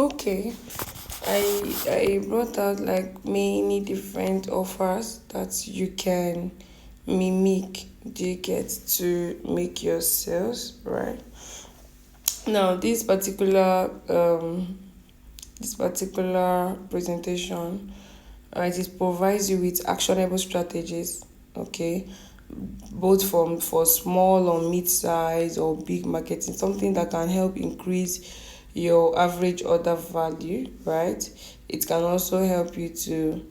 Okay. I brought out like many different offers that you can mimic, do you get, to make your sales, right? Now this particular presentation, right, it provides you with actionable strategies, okay, both from for small or mid-size or big marketing, something that can help increase your average order value, right? It can also help you to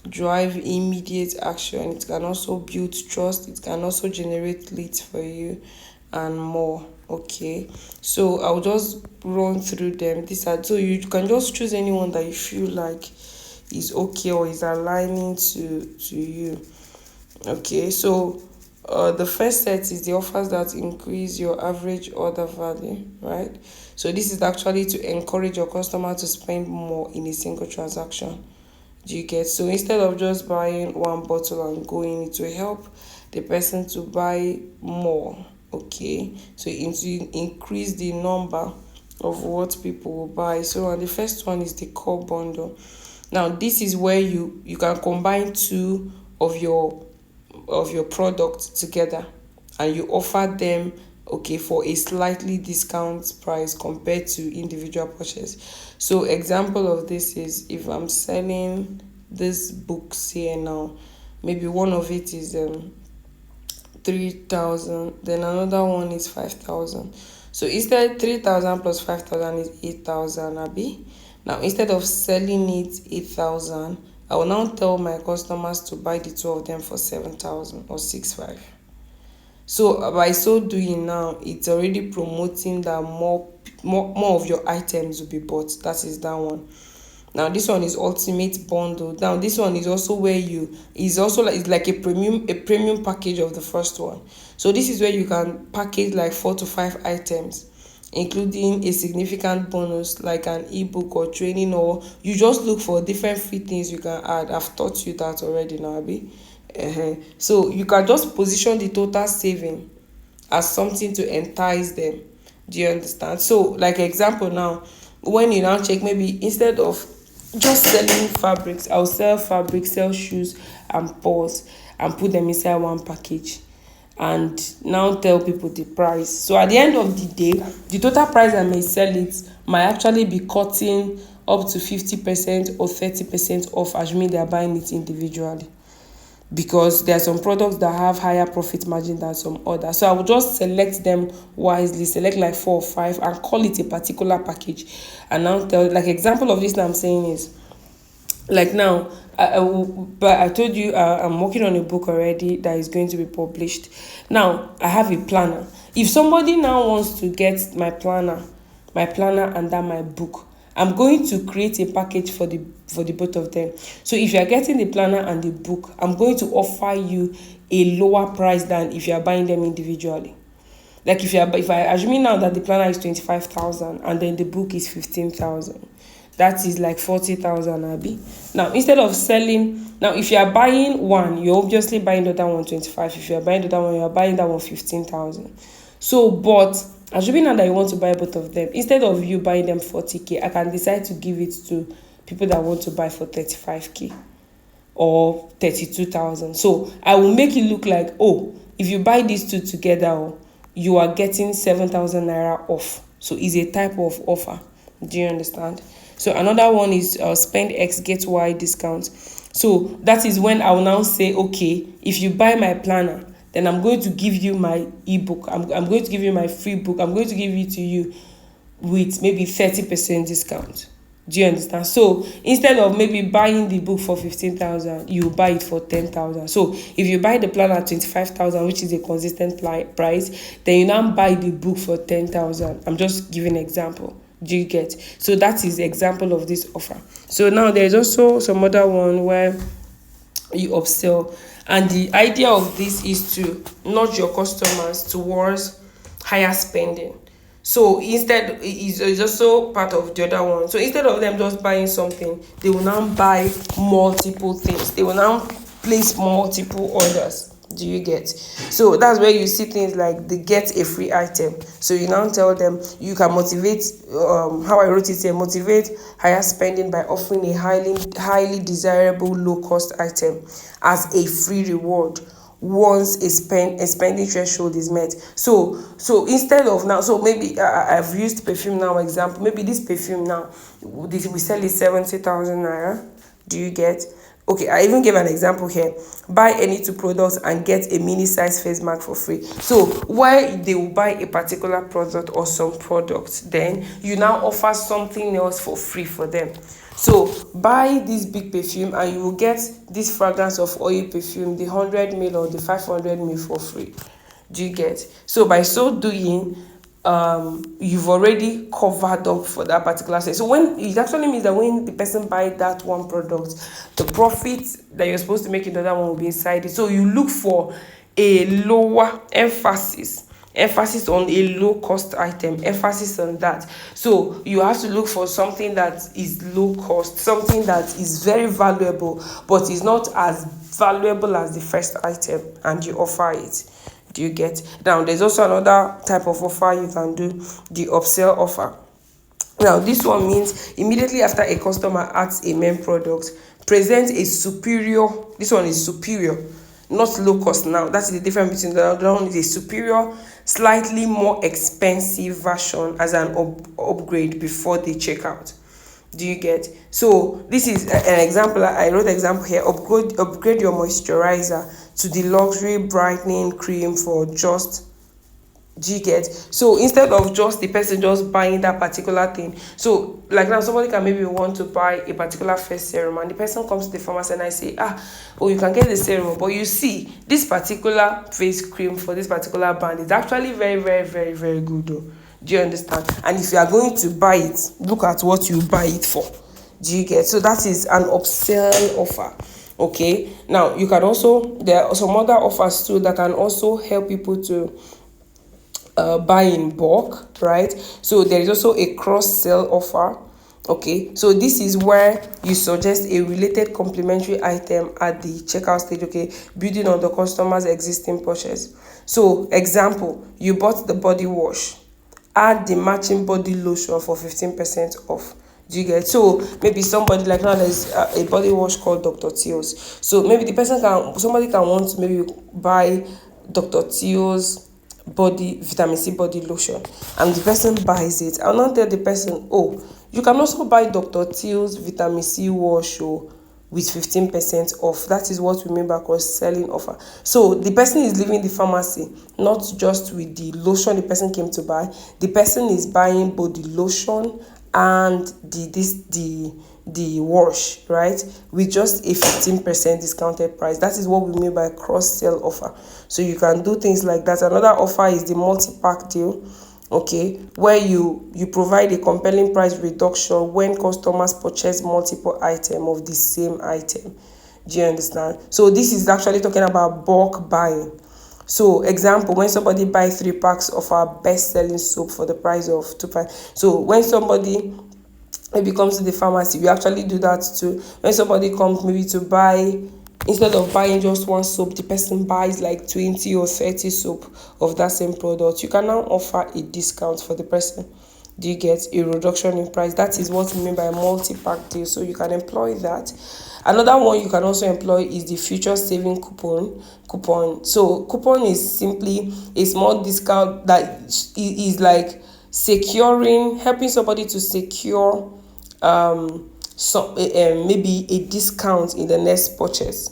drive immediate action. It can also build trust. It can also generate leads for you and more. Okay, so I'll just run through them. These are, so you can just choose anyone that you feel like is okay or is aligning to you. Okay, so the first set is the offers that increase your average order value, right? So this is actually to encourage your customer to spend more in a single transaction. Do you get? So instead of just buying one bottle and going, it will help the person to buy more. Okay, so to increase the number of what people will buy. So and the first one is the core bundle. Now this is where you can combine two of your product together, and you offer them, okay, for a slightly discount price compared to individual purchase. So example of this is if I'm selling this books here now, maybe one of it is 3,000, then another one is 5,000. So instead 3,000 plus 5,000 is 8,000 abi. Now instead of selling it 8,000, I will now tell my customers to buy the two of them for 7,000 or 6,500. So by so doing now, it's already promoting that more of your items will be bought. That is that one. Now this one is ultimate bundle. Now this one is also where you is also like it's like a premium package of the first one. So this is where you can package like 4 to 5 items, including a significant bonus like an ebook or training, or you just look for different free things you can add. I've taught you that already now, Abi. So you can just position the total saving as something to entice them. Do you understand? So like example now, when you now check, maybe instead of just selling fabrics, I'll sell fabrics, sell shoes and purse, and put them inside one package, and now tell people the price. So at the end of the day, the total price I may sell it might actually be cutting up to 50% or 30% off, assuming they are buying it individually, because there are some products that have higher profit margin than some others. So I will just select them wisely, select like 4 or 5 and call it a particular package. And now tell, like example of this that I'm saying is, like now but I told you, I'm working on a book already that is going to be published. Now I have a planner. If somebody now wants to get my planner and that my book, I'm going to create a package for the both of them. So if you are getting the planner and the book, I'm going to offer you a lower price than if you are buying them individually. Like if I assuming now that the planner is 25,000 and then the book is 15,000, that is like 40,000 abi. Now instead of selling, now if you are buying one, you're obviously buying the other one 25. If you are buying the other one, you are buying that one 15,000. So but assuming now that you want to buy both of them, instead of you buying them 40k, I can decide to give it to people that want to buy for 35k or 32,000. So I will make it look like, oh, if you buy these two together, oh, you are getting 7,000 naira off. So it's a type of offer. Do you understand? So another one is spend X get Y discount. So that is when I will now say, okay, if you buy my planner, then I'm going to give you my ebook. I'm going to give you my free book. I'm going to give it to you with maybe 30% discount. Do you understand? So instead of maybe buying the book for 15,000, you buy it for 10,000. So if you buy the plan at 25,000, which is a consistent price, then you now buy the book for 10,000. I'm just giving an example. Do you get? So that is the example of this offer. So now there's also some other one where you upsell, and the idea of this is to nudge your customers towards higher spending. So instead, it's also part of the other one. So instead of them just buying something, they will now buy multiple things. They will now place multiple orders. Do you get? So that's where you see things like the get a free item. So you now tell them you can motivate, how I wrote it here, motivate higher spending by offering a highly desirable low cost item as a free reward once a spending threshold is met. So instead of now, so maybe I've used perfume now example. Maybe this perfume now, we sell it 70,000 naira. Do you get? Okay, I even gave an example here. Buy any two products and get a mini size face mask for free. So why they will buy a particular product or some products, then you now offer something else for free for them. So buy this big perfume and you will get this fragrance of oil perfume, the 100 ml or the 500 ml for free. Do you get? So by so doing, you've already covered up for that particular sale. So when it actually means that when the person buy that one product, the profit that you're supposed to make in the other one will be inside it. So you look for a lower emphasis on a low cost item, emphasis on that. So you have to look for something that is low cost, something that is very valuable but is not as valuable as the first item, and you offer it. Do you get? Now there's also another type of offer you can do, the upsell offer. Now this one means immediately after a customer adds a main product, present a superior, this one is superior, not low cost. Now that's the difference between the other one, is a superior, slightly more expensive version as an upgrade before they check out. Do you get? So this is an example. I wrote example here. Upgrade your moisturizer to the luxury brightening cream for just. Do you get? So instead of just the person just buying that particular thing, so like now somebody can maybe want to buy a particular face serum and the person comes to the pharmacy and I say, oh, you can get the serum, but you see this particular face cream for this particular brand is actually very, very, very, very good though. Do you understand? And if you are going to buy it, look at what you buy it for. Do you get? So that is an upsell offer. Okay. Now you can also, there are some other offers too that can also help people to buy in bulk, right? So there is also a cross-sell offer. Okay, so this is where you suggest a related complementary item at the checkout stage, okay, building on the customer's existing purchase. So example, you bought the body wash, add the matching body lotion for 15% off. Do you get? So maybe somebody, like now there's a body wash called Dr. Teal's. So maybe somebody can want to maybe buy Dr. Teal's vitamin C body lotion, and the person buys it. I'll not tell the person, oh, you can also buy Dr. Teal's vitamin C wash with 15% off. That is what we mean by cross-selling offer. So the person is leaving the pharmacy not just with the lotion the person came to buy. The person is buying both the lotion and the wash, right, with just a 15% discounted price. That is what we mean by cross-sell offer. So you can do things like that. Another offer is the multi-pack deal, okay, where you provide a compelling price reduction when customers purchase multiple items of the same item. Do you understand? So this is actually talking about bulk buying. So example, when somebody buys 3 packs of our best-selling soap for the price of 2 packs. So when somebody maybe comes to the pharmacy, we actually do that too. When somebody comes maybe to buy, instead of buying just one soap, the person buys like 20 or 30 soap of that same product, you can now offer a discount for the person. Do you get? A reduction in price? That is what we mean by multi-pack deal. So you can employ that. Another one you can also employ is the future saving coupon. So coupon is simply a small discount that is like helping somebody to secure maybe a discount in the next purchase.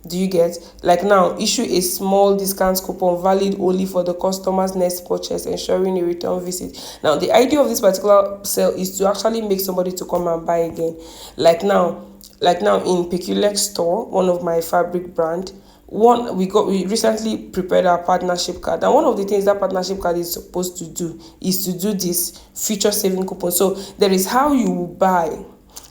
Do you get? Like now, issue a small discount coupon valid only for the customer's next purchase, ensuring a return visit. Now the idea of this particular sale is to actually make somebody to come and buy again. Like now in Peculiar store, one of my fabric brand, we recently prepared our partnership card, and one of the things that partnership card is supposed to do is to do this future saving coupon. So there is how you will buy.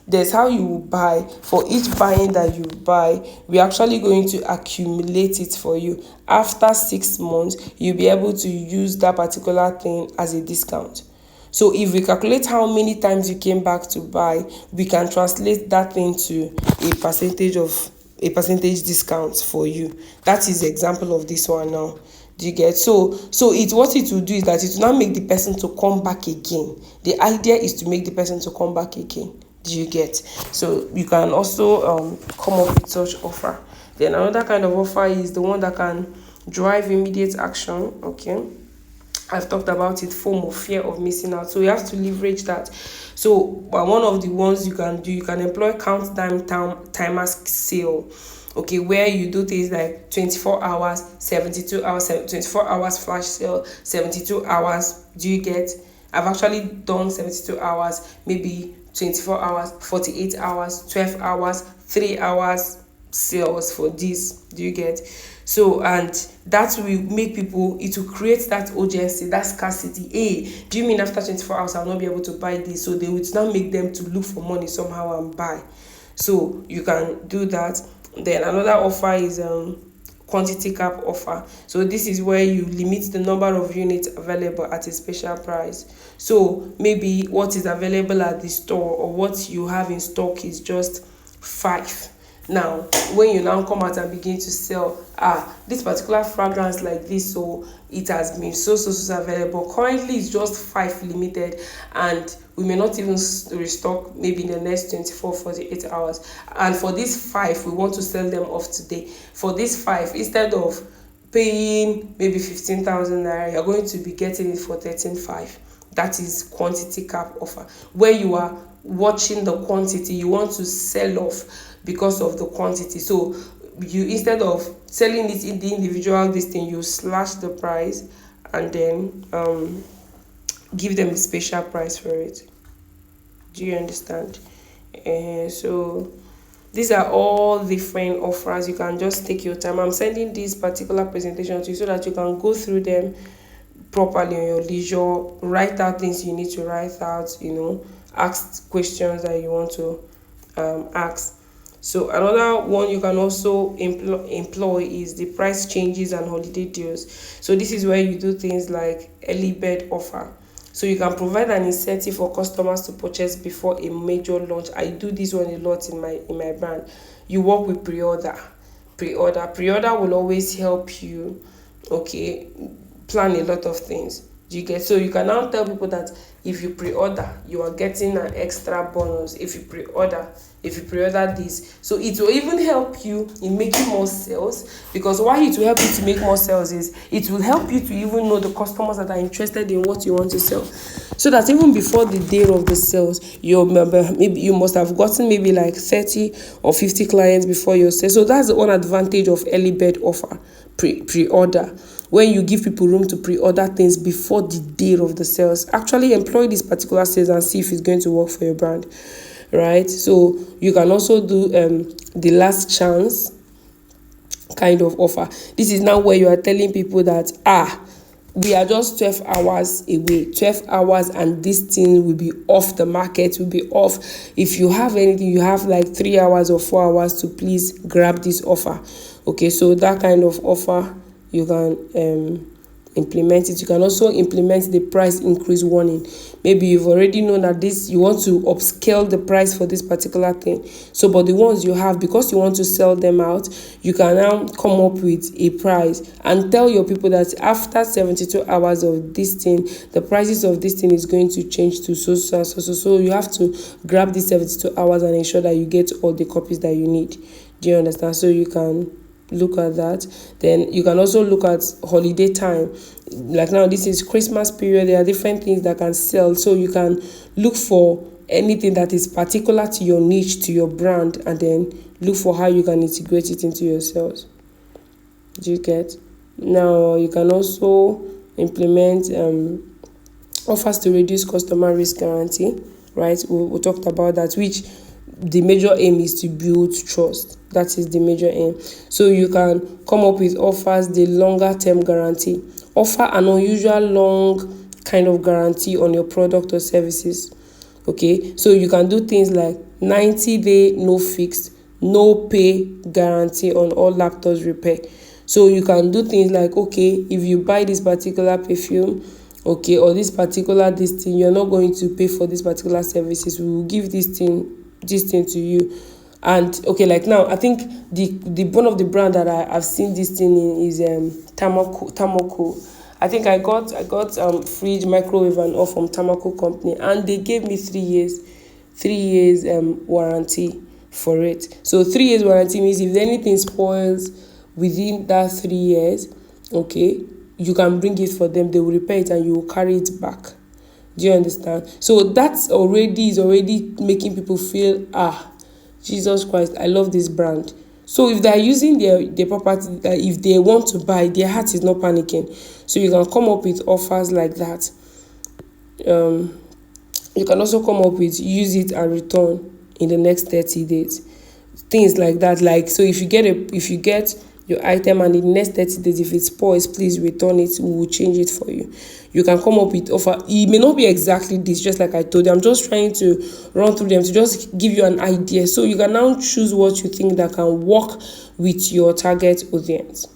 There's how you will buy. For each buying that you buy, we're actually going to accumulate it for you. After 6 months, you'll be able to use that particular thing as a discount. So if we calculate how many times you came back to buy, we can translate that thing to a percentage of a percentage discount for you. That is the example of this one now. Do you get? So it what it will do is that it will not make the person to come back again. The idea is to make the person to come back again. Do you get? So you can also come up with such offer. Then another kind of offer is the one that can drive immediate action. Okay, I've talked about it, FOMO, fear of missing out. So you have to leverage that. So one of the ones you can do, you can employ countdown timer sale. Okay, where you do things like 24 hours, 72 hours, 24 hours flash sale, 72 hours. Do you get? I've actually done 72 hours, maybe 24 hours, 48 hours, 12 hours, 3 hours sales for this. Do you get? So, and that will make people, it will create that urgency, that scarcity. Hey, do you mean after 24 hours I'll not be able to buy this? So they would now make them to look for money somehow and buy. So you can do that. Then another offer is quantity cap offer. So this is where you limit the number of units available at a special price. So maybe what is available at the store or what you have in stock is just 5. Now when you now come out and begin to sell this particular fragrance like this, so it has been so available, currently it's just 5 limited, and we may not even restock maybe in the next 48 hours, and for these 5 we want to sell them off today. For these 5, instead of paying maybe 15,000 naira, you're going to be getting it for 13,500. That is quantity cap offer, where you are watching the quantity, you want to sell off because of the quantity. So you, instead of selling it in the individual this thing, you slash the price and then give them a special price for it. Do you understand? So these are all different offers. You can just take your time. I'm sending this particular presentation to you so that you can go through them properly on your leisure, write out things you need to write out, ask questions that you want to ask. So another one you can also employ is the price changes and holiday deals. So this is where you do things like early bird offer. So you can provide an incentive for customers to purchase before a major launch. I do this one a lot in my brand. You work with pre-order. Pre-order will always help you, okay, plan a lot of things. Do you get? So you can now tell people that if you pre-order, you are getting an extra bonus. If you pre-order this, so it will even help you in making more sales, because why it will help you to make more sales is it will help you to even know the customers that are interested in what you want to sell, so that even before the day of the sales, maybe you must have gotten maybe like 30 or 50 clients before your sale. So that's the one advantage of early bird offer, pre-order, when you give people room to pre-order things before the day of the sales. Actually employ this particular sales and see if it's going to work for your brand, right? So you can also do the last chance kind of offer. This is now where you are telling people that we are just 12 hours away, 12 hours, and this thing will be off the market, will be off. If you have anything, you have like 3 hours or 4 hours to please grab this offer. Okay, so that kind of offer, you can implement it. You can also implement the price increase warning. Maybe you've already known that you want to upscale the price for this particular thing. So but the ones you have, because you want to sell them out, you can now come up with a price and tell your people that after 72 hours of this thing, the prices of this thing is going to change to so you have to grab these 72 hours and ensure that you get all the copies that you need. Do you understand? So you can look at that. Then you can also look at holiday time. Like now, this is Christmas period. There are different things that can sell, so you can look for anything that is particular to your niche, to your brand, and then look for how you can integrate it into your sales. Do you get? Now you can also implement offers to reduce customer risk guarantee, right? We talked about that, which the major aim is to build trust. That is the major aim. So you can come up with offers, the longer term guarantee. Offer an unusual long kind of guarantee on your product or services. Okay, so you can do things like 90-day no fixed, no pay guarantee on all laptops repair. So you can do things like, okay, if you buy this particular perfume, okay, or this thing, you're not going to pay for this particular services. We will give this thing to you And okay, like now, I think the one of the brand that I've seen this thing in is Tamako. I think I got fridge, microwave, and all from Tamako company, and they gave me 3 years, 3 years warranty for it. So 3 years warranty means if anything spoils within that 3 years, okay, you can bring it for them. They will repair it and you will carry it back. Do you understand? So that's already is already making people feel, Jesus Christ, I love this brand. So if they're using their property, if they want to buy, their heart is not panicking. So you can come up with offers like that. You can also come up with use it and return in the next 30 days. Things like that. Like, so if you get your item and in the next 30 days, if it spoils, please return it. We will change it for you. You can come up with offer. It may not be exactly this, just like I told you. I'm just trying to run through them to just give you an idea. So you can now choose what you think that can work with your target audience.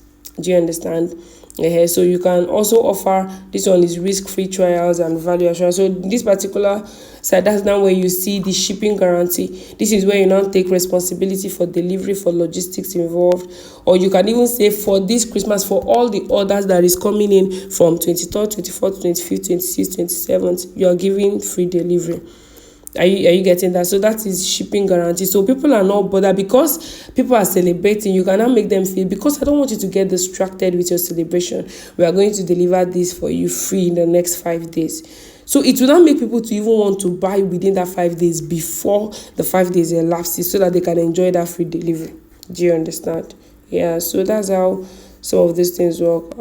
Do you understand? So you can also offer, this one is risk-free trials and value assurance. So this particular side, that's now where you see the shipping guarantee. This is where you now take responsibility for delivery, for logistics involved, or you can even say for this Christmas, for all the orders that is coming in from 23rd, 24th, 25th, 26th, 27th, you are giving free delivery. Are you getting that? So that is shipping guarantee. So people are not bothered because people are celebrating. You cannot make them feel, because I don't want you to get distracted with your celebration. We are going to deliver this for you free in the next 5 days. So it will not make people to even want to buy within that 5 days before the 5 days elapses, so that they can enjoy that free delivery. Do you understand? Yeah. So that's how some of these things work.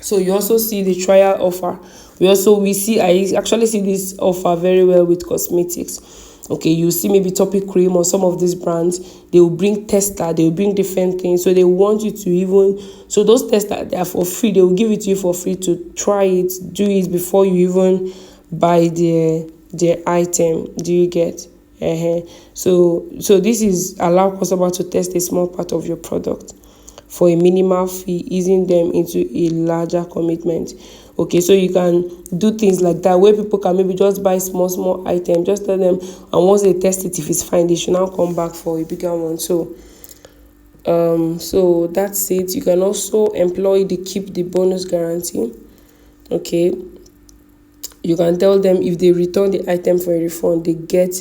So you also see the trial offer. I actually see this offer very well with cosmetics. Okay, you see maybe Topic Cream or some of these brands, they will bring tester, they will bring different things. So they want you to even, so those testers, they are for free. They will give it to you for free to try it, do it before you even buy the item. Do you get? So this is allow customer to test a small part of your product for a minimal fee, easing them into a larger commitment. Okay, so you can do things like that where people can maybe just buy small items, just tell them, and once they test it, if it's fine, they should now come back for a bigger one. So that's it. You can also employ the keep the bonus guarantee. Okay, you can tell them if they return the item for a refund, they get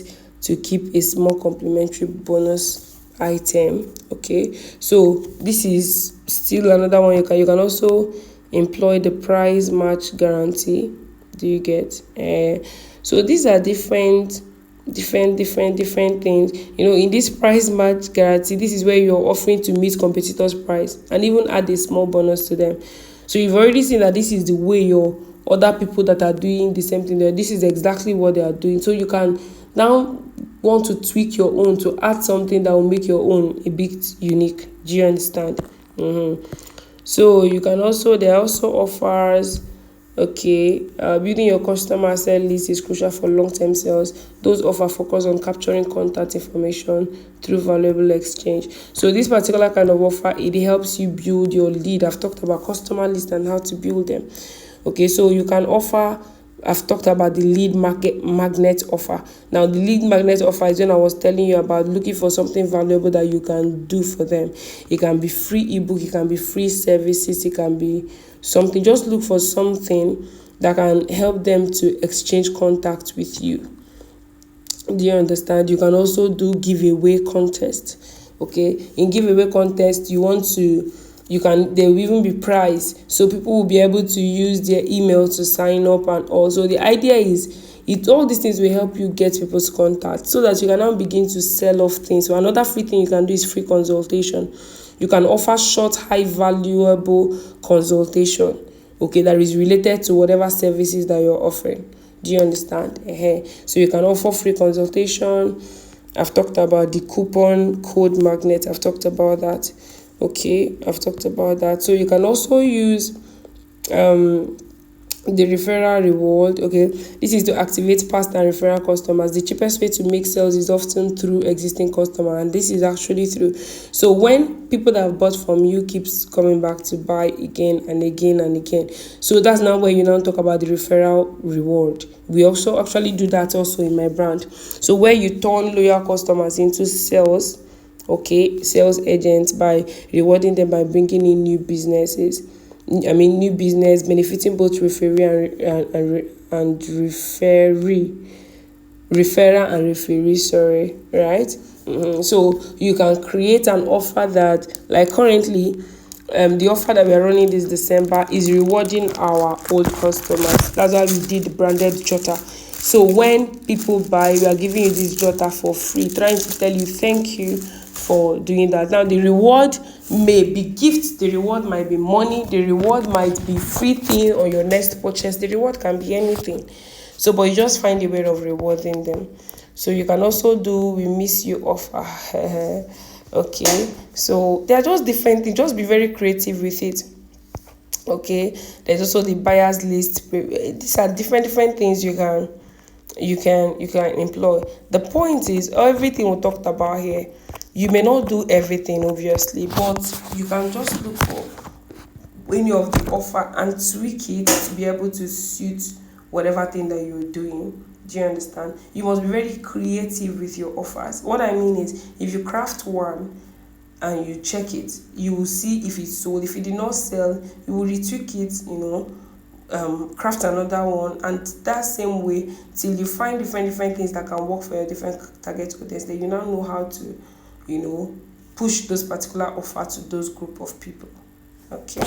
to keep a small complimentary bonus item. Okay, so this is still another one. You can also employ the price match guarantee. Do you get? So these are different things. In this price match guarantee, this is where you're offering to meet competitors' price and even add a small bonus to them. So you've already seen that this is the way your other people that are doing the same thing, this is exactly what they are doing. So you can now want to tweak your own to add something that will make your own a bit unique. Do you understand? So you can also, there are also offers. Okay, building your customer sell list is crucial for long-term sales. Those offers focus on capturing contact information through valuable exchange. So this particular kind of offer, it helps you build your lead. I've talked about customer list and how to build them. Okay, so you can offer, I've talked about the lead magnet offer. Now, the lead magnet offer is when I was telling you about looking for something valuable that you can do for them. It can be free ebook, it can be free services, it can be something. Just look for something that can help them to exchange contact with you. Do you understand? You can also do giveaway contest. Okay, in giveaway contest, there will even be prize, so people will be able to use their email to sign up. And also the idea is all these things will help you get people's contact so that you can now begin to sell off things. So another free thing you can do is free consultation. You can offer short, high valuable consultation, okay, that is related to whatever services that you're offering. Do you understand? So you can offer free consultation. I've talked about the coupon code magnet. I've talked about that. Okay, I've talked about that. So you can also use the referral reward. Okay, this is to activate past and referral customers. The cheapest way to make sales is often through existing customer, and this is actually true. So when people that have bought from you keeps coming back to buy again and again and again, so that's now where you now talk about the referral reward. We also actually do that also in my brand. So where you turn loyal customers into sales, okay, sales agents, by rewarding them by bringing in new businesses. New business benefiting both referee and referrer and referee. Sorry, right? So you can create an offer that, like currently, the offer that we are running this December is rewarding our old customers. That's why we did branded jotter. So when people buy, we are giving you this jotter for free, trying to tell you thank you for doing that. Now the reward may be gifts, the reward might be money, the reward might be free thing on your next purchase, the reward can be anything. So but you just find a way of rewarding them. So you can also do we miss you offer. Okay, so they are just different things, just be very creative with it. Okay, there's also the buyers list. These are different things you can employ. The point is everything we talked about here, you may not do everything obviously, but you can just look for any of the offer and tweak it to be able to suit whatever thing that you're doing. Do you understand? You must be very creative with your offers. What I mean is, if you craft one and you check it, you will see if it's sold. If it did not sell, you will retweak it, craft another one, and that same way till you find different things that can work for your different target audience. Then you now know how to, push those particular offer to those group of people. Okay.